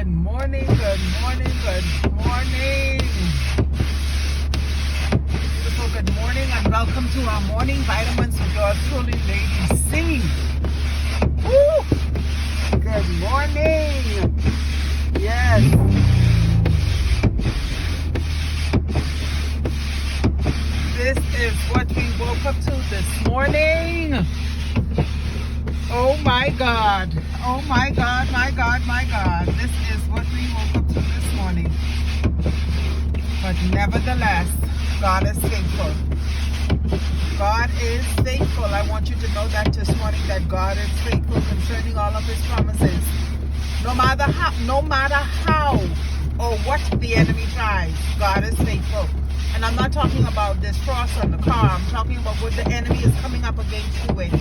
Good morning, good morning, good morning. Beautiful good morning and welcome to our morning vitamins with yours truly, Lady C. Woo! Good morning. Yes. This is what we woke up to this morning. Oh my God. Oh my God, my God, my God. This is what we woke up to this morning. But nevertheless, God is faithful. God is faithful. I want you to know that this morning, that God is faithful concerning all of his promises. No matter how or what the enemy tries, God is faithful. And I'm not talking about this cross on the car. I'm talking about what the enemy is coming up against you with.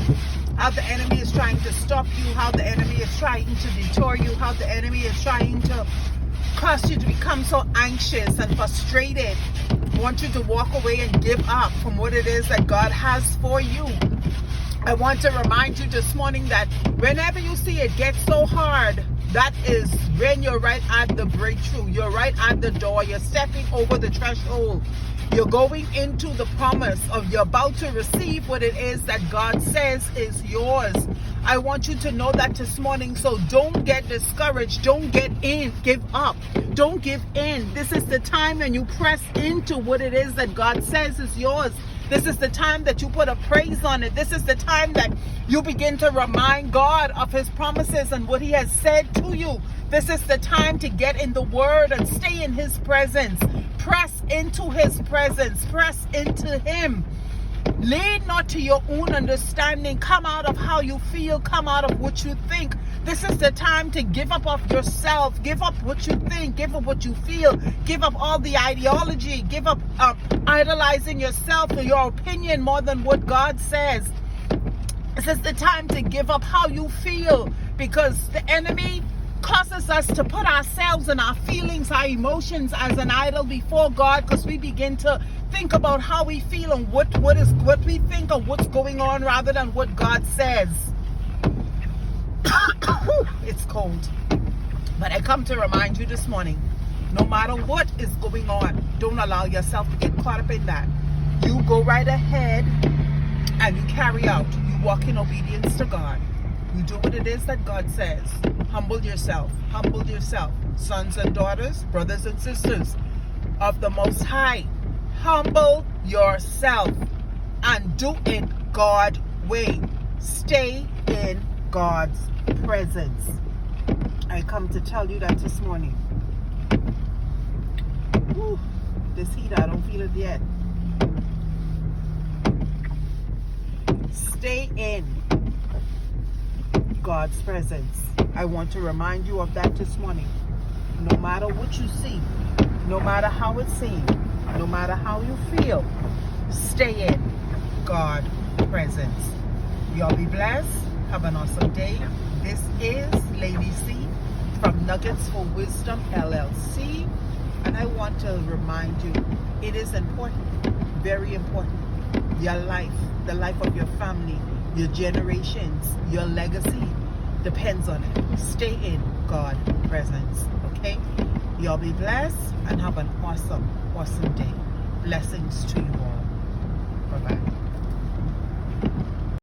How the enemy is trying to stop you, how the enemy is trying to detour you, how the enemy is trying to cause you to become so anxious and frustrated. Want you to walk away and give up from what it is that God has for you. I want to remind you this morning that whenever you see it get so hard, that is when you're right at the breakthrough. You're right at the door. You're stepping over the threshold. You're going into the promise of you're about to receive what it is that God says is yours. I want you to know that this morning. So don't get discouraged. Don't give up. Don't give in. This is the time when you press into what it is that God says is yours. This is the time that you put a praise on it. This is the time that you begin to remind God of his promises and what he has said to you. This is the time to get in the word and stay in his presence. Press into his presence. Press into him. Lean not to your own understanding. Come out of how you feel. Come out of what you think. This is the time to give up of yourself. Give up what you think. Give up what you feel. Give up all the ideology. Give up idolizing yourself or your opinion more than what God says. This is the time to give up how you feel, because the enemy causes us to put ourselves and our feelings, our emotions as an idol before God, because we begin to think about how we feel and what we think of what's going on rather than what God says. It's cold. But I come to remind you this morning, no matter what is going on, don't allow yourself to get caught up in that. You go right ahead and you carry out. You walk in obedience to God. You do what it is that God says. Humble yourself. Humble yourself. Sons and daughters, brothers and sisters of the Most High. Humble yourself and do it God's way. Stay in God's presence. I come to tell you that this morning. Whew, this heat, I don't feel it yet. Stay in God's presence. I want to remind you of that this morning. No matter what you see, no matter how it seems, no matter how you feel, stay in God's presence. Y'all be blessed. Have an awesome day. This is Lady C from Nuggets for Wisdom LLC. And I want to remind you, it is important, very important. Your life, the life of your family, your generations, your legacy depends on it. Stay in God's presence, okay? Y'all be blessed and have an awesome, awesome day. Blessings to you all. Bye-bye.